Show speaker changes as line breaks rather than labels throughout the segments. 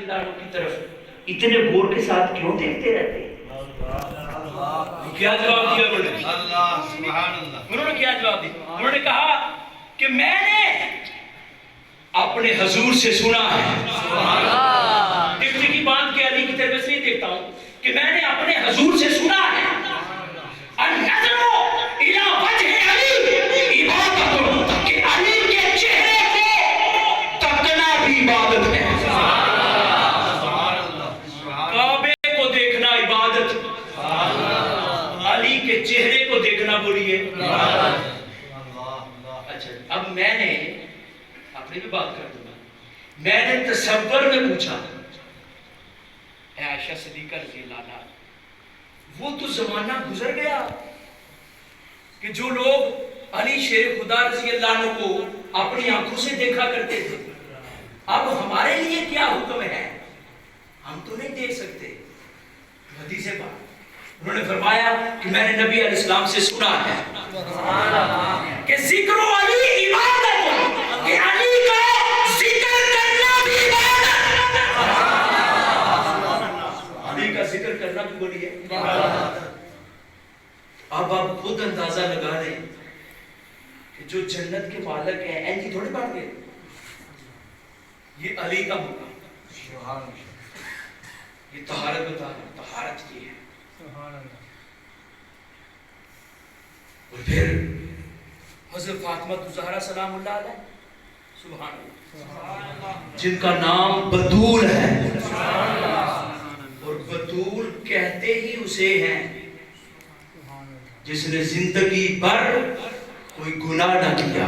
اللہ عنہ کی طرف اتنے غور کے ساتھ کیوں دیکھتے رہتے ہیں؟ کیا جواب دیا انہوں نے؟
اللہ سبحان اللہ.
انہوں نے کیا جواب دیا؟ انہوں نے کہا کہ میں نے اپنے حضور سے سنا ہے. دیکھنے کی بات کہ علی کی طرف اس لیے دیکھتا ہوں کہ میں نے اپنے حضور سے سنا ہے النظر الی وجہ علی عبادت، کہ علی کے چہرے کو تکنا بھی عبادت ہے. کعبے کو دیکھنا عبادت، علی کے چہرے کو دیکھنا بولیے. اچھا اب میں نے اپنی بھی بات کر دوں گا. میں نے تصور میں پوچھا اے عائشہ صدیقہ رضی اللہ عنہا، وہ تو زمانہ گزر گیا کہ جو لوگ علی شیر خدا رضی اللہ عنہ کو اپنی آنکھوں سے دیکھا کرتے تھے، اب ہمارے لیے کیا حکم ہے؟ ہم تو نہیں دیکھ سکتے. حدیث پاک انہوں نے فرمایا کہ میں نے نبی علیہ السلام سے سنا ہے کہ ذکر علی عبادت، کہ علی کا ذکر کرنا بھی عبادت. علی کا ذکر کرنا بھی بولیے. اب آپ خود اندازہ لگا لیں کہ جو جنت کے مالک ہیں ایسی تھوڑی بات ہے، یہ علی کا حکم، یہ طہارت بتا رہا ہے، طہارت کی ہے. اور پھر حضرت فاطمہ الزہرا سلام اللہ علیہ، سبحان اللہ، جن کا نام بتول ہے، اور بتول کہتے ہی اسے ہیں جس نے زندگی بھر کوئی گناہ نہ کیا.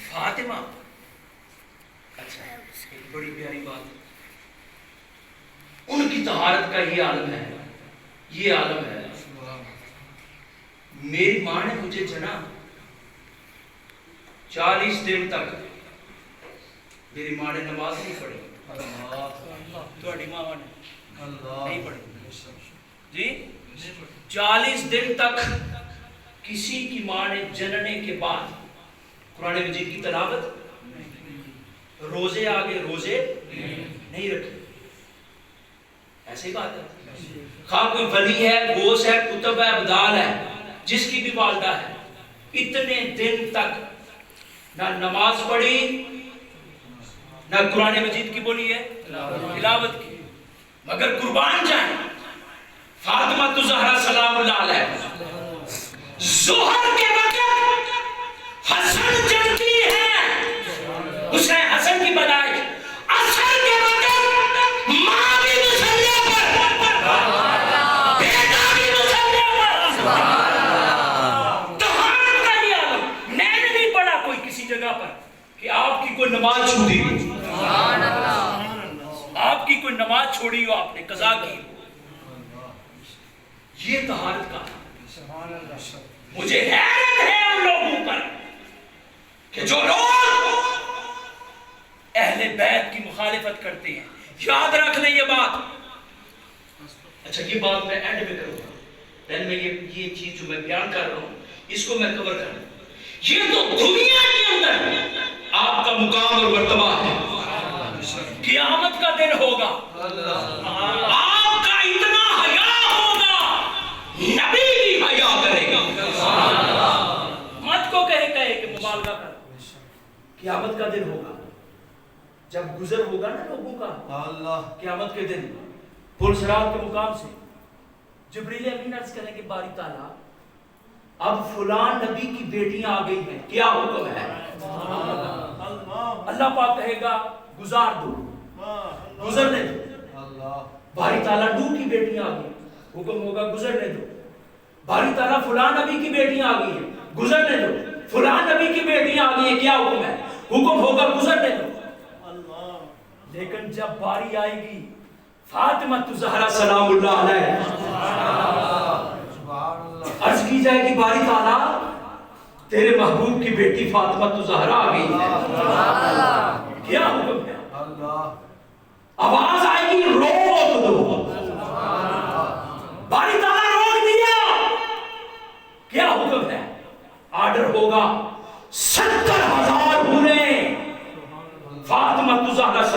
فاطمہ، اچھا ایک بڑی پیاری بات، ان کی طہارت کا یہ عالم ہے، یہ عالم ہے. میری ماں نے مجھے جنا 40 دن تک میری ماں نے نماز نہیں پڑھی. تھوڑی ماں نے نہیں پڑھی جی. 40 دن تک کسی کی ماں نے جننے کے بعد قرآن مجید کی تلاوت، روزے آگے روزے نہیں رکھے. ایسی بات ہے. خواہ کوئی ولی ہے، غوث ہے، قطب ہے، ابدال ہے، جس کی بھی والدہ ہے، اتنے دن تک نہ نماز پڑھی نہ قرآن مجید کی بولی ہے تلاوت کی. مگر قربان جائیں فاطمہ الزہرا سلام اللہ علیہ، ظہر کے وقت حسن جلتی ہے، حسین حسن کی بدائی، عصر کے وقت ماں بھی مسلح پر، بیٹا بھی مسلح پر. طہارت کا یہ عالم. میں نے نہیں پڑھا کوئی کسی جگہ پر کہ آپ کی کوئی نماز چھوٹی ہو، آپ کی کوئی نماز چھوڑی ہو، آپ نے قضا کی ہو. یہ طہارت کا. مجھے حیرت ہے ان لوگوں پر کہ جو لوگ اہل بیت کی مخالفت کرتے ہیں. یاد رکھ لیں یہ بات. اچھا یہ بات میں اینڈ میں کروں گا، پہلے میں یہ چیز جو میں بیان کر رہا ہوں اس کو میں کور کروں. یہ تو دنیا کے اندر آپ کا مقام اور مرتبہ ہے. قیامت کا دن ہوگا، آپ کا اتنا حیا ہوگا، نبی بھی حیا کرے گا. مت کو کہے کہ مبالغہ کر. قیامت کا دن ہوگا جب گزر ہوگا نا لوگوں کا. قیامت کے دن پل صراط کے مقام سے جبریل امین عرض کریں کہ باری تعالیٰ اب فلان نبی کی بیٹیاں آ گئی ہیں، کیا حکم ہے؟ اللہ پاک کہے گا گزار دو، گزرنے دو. باری تعالیٰ نوح کی بیٹیاں آ گئی، حکم ہوگا گزرنے دو. باری تعالیٰ فلان نبی کی بیٹیاں آ گئی ہیں، گزرنے دو. فلان نبی کی بیٹیاں آ گئی ہیں، کیا حکم ہے؟ حکم ہوگا گزرنے دو. لیکن جب باری آئے گی فاطمہ الزہرا سلام اللہ علیہ، عرض کی جائے گی باری تعالیٰ تیرے محبوب کی بیٹی فاطمہ الزہرا آ گئی ہے، کیا حکم ہے؟ آواز آئے گی روک دو. باری تعالیٰ روک دیا، کیا حکم ہے؟ آرڈر ہوگا 70,000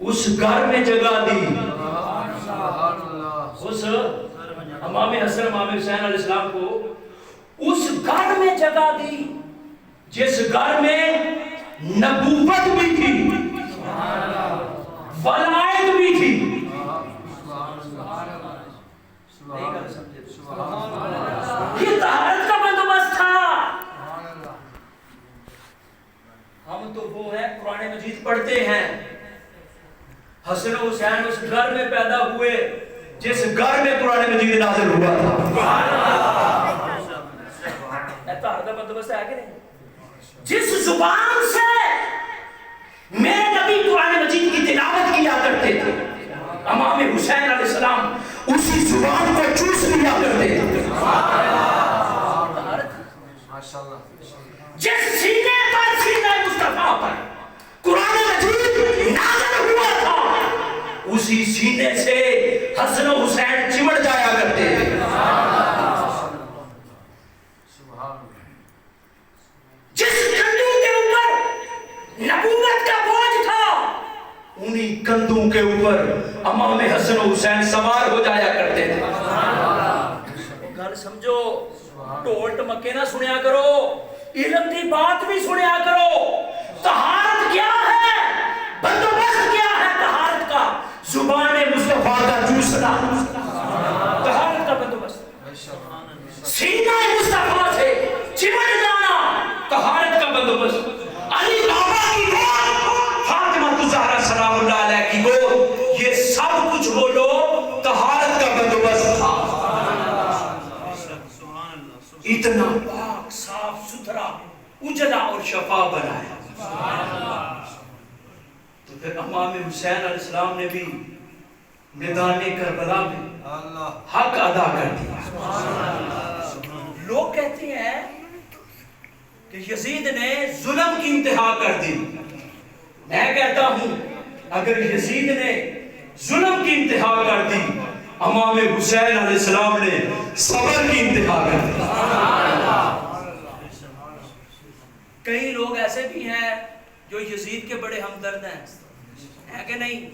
اس گھر میں جگہ دی، اس امام حسن امام حسین علیہ السلام کو اس گھر میں جگہ دی جس گھر میں نبوت بھی تھی، ولایت بھی تھی۔ یہ طہارت کا بندوبست تھا۔ ہم تو وہ ہے قرآن مجید پڑھتے ہیں، حسن و حسین اس گھر میں پیدا ہوئے جس گھر میں قرآن مجید نازل ہوا تھا۔ طہارت کا بندوبست ہے کہ نہیں؟ جس زبان سے میرے نبی قرآن مجید کی تلاوت کیا کرتے تھے، امام حسین علیہ السلام اسی زبان کو چوس لیا کرتے تھے۔ جس سینے پر سینہ مصطفیٰ پر قرآن مجید نازل ہوا تھا، اسی سینے سے حسن و حسین چمٹ جایا کرتے تھے۔ جس کندھوں کے اوپر نبوت کا بوجھ تھا، انہی کندھوں کے اوپر امام حسن و حسین سوار ہو جایا کرتے تھے۔ گل سمجھو، ٹول ٹمکے نہ سنیا کرو، علم کی بات بھی سنیا کرو۔ طہارت کیا ہے؟ بندوبست کیا ہے طہارت کا؟ زبان مصطفیٰ کا چوسنا، طہارت کا بندوبست۔ سینہ مصطفیٰ سے چمٹ جانا، طہارت کا بندوبست۔ علی بابا کی گود، فاطمہ زہرا سلام اللہ علیہ کی گود، یہ سب کچھ بولو طہارت کا بندوبست تھا۔ اتنا پاک صاف ستھرا اجلا اور شفا بنایا۔ تو پھر امام حسین علیہ السلام نے بھی میدان کربلا میں حق ادا کر دیا۔ لوگ کہتے ہیں کہ یزید نے ظلم کی انتہا کر دی۔ میں کہتا ہوں اگر یزید نے ظلم کی انتہا کر دی، امام حسین علیہ السلام نے صبر کی انتہا کر دی۔ کئی لوگ ایسے بھی ہیں جو یزید کے بڑے ہمدرد ہیں کہ نہیں؟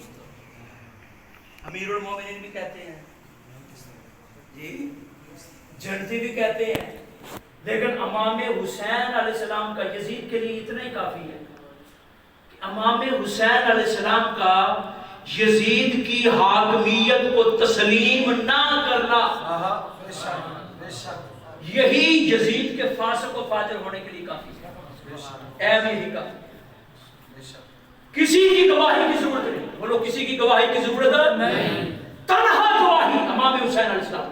امیر المومنین بھی کہتے ہیں جی، جنتی بھی کہتے ہیں، لیکن امام حسین علیہ السلام کا یزید کے لیے اتنا ہی کافی ہے کہ امام حسین علیہ السلام کا یزید کی حاکمیت کو تسلیم نہ کرنا، یہی یزید کے فاسق و فاجر ہونے کے لیے کافی ہے۔ اے میری کا کسی کی گواہی کی ضرورت نہیں، بولو کسی کی گواہی کی ضرورت نہیں، تنہا گواہی امام حسین علیہ السلام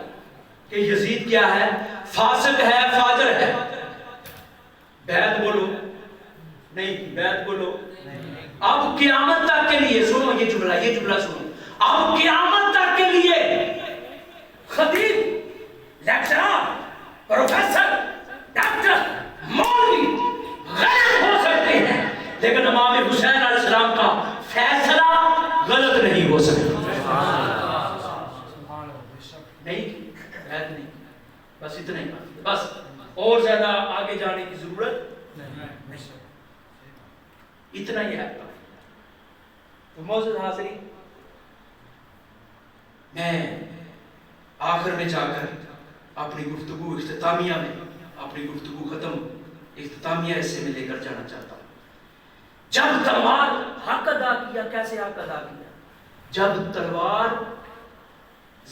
کہ یزید کیا ہے؟ فاسق ہے، فاجر ہے۔ بیعت بولو نہیں، بیعت بولو۔ اب قیامت تک کے لیے سنو یہ جملہ سنو، اب قیامت تک کے لیے خطیب، لیکچرر، پروفیسر، ڈاکٹر، مولوی غلط ہو سکتے ہیں، لیکن امام حسین علیہ السلام کا فیصلہ غلط نہیں ہو سکتا۔ نہیں، بس اتنا ہی، بس اور زیادہ آگے جانے کی ضرورت نہیں، اتنا ہی ہے۔ تو معزز حاضرین، میں آخر میں جا کر اپنی گفتگو اختتامیہ میں، اپنی گفتگو اختتامیہ حصے میں لے کر جانا چاہتا ہوں۔ جب تلوار حق ادا کیا، کیسے حق ادا کیا؟ جب تلوار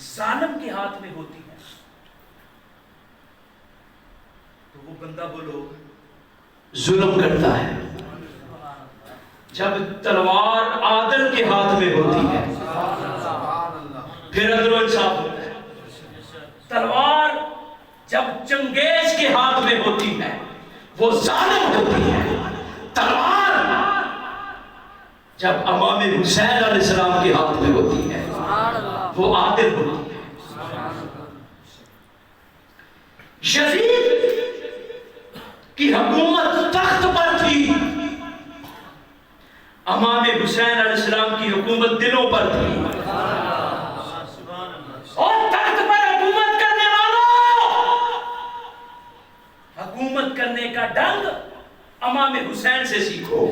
ظالم کے ہاتھ میں ہوتی ہے تو وہ بندہ بولو ظلم کرتا ہے، جب تلوار عادل کے ہاتھ میں ہوتی ہے پھر عدل و انصاف ہوتا ہے۔ تلوار جب چنگیز کے ہاتھ میں ہوتی ہے وہ ظالم ہوتی ہے، تلوار جب امام حسین علیہ السلام کے ہاتھ میں ہوتی ہے وہ عادل ہوتی ہے۔ یزید کی حکومت تخت پر تھی، امام حسین علیہ السلام کی حکومت دلوں پر تھی، اور تخت پر حکومت کرنے والوں، حکومت کرنے کا ڈنگ امام حسین سے سیکھو۔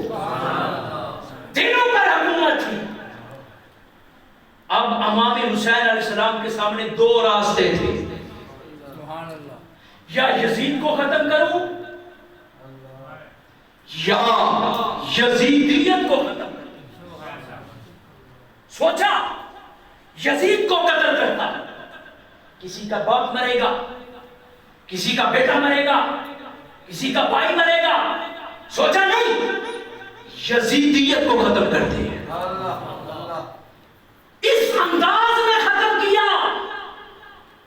دلوں پر حکومت تھی، السلام کے سامنے دو راستے تھے، یا یزید کو ختم کروں یا یزیدیت کو ختم کروں۔ سوچا یزید کو قتل کرتا، کسی کا باپ مرے گا، کسی کا بیٹا مرے گا، کسی کا بھائی مرے گا، سوچا نہیں یزیدیت کو ختم کرتے ہیں۔ اس انداز میں ختم کیا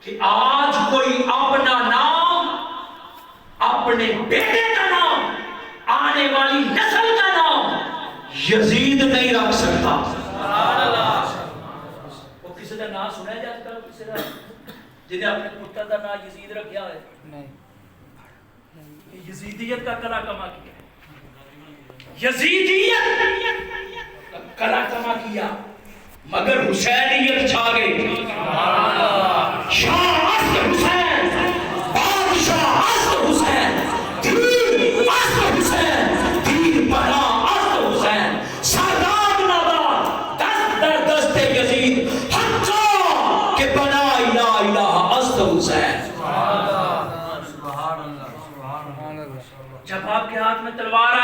کہ آج کوئی اپنا نام، اپنے بیٹے کا نام، آنے والی نسل کا نام یزید نہیں رکھ سکتا۔ وہ کسی کا نام سنا جاتا ہے، کسی کا جنہیں اپنے پتر کا نام یزید رکھیا ہے؟ نہیں، یزیدیت کا کلا کما کیا، یزیدیت کا کلا کما کیا، مگر حسینیت چھا گئی۔ شاہ اصل حسین، بادشاہ اصل حسین، دین اصل حسین، دین بنا اصل حسین، سادات نادات دست در دست یزید، حقا کہ بنا الہ الہ اصل حسین۔ جب آپ کے ہاتھ میں تلوار آئی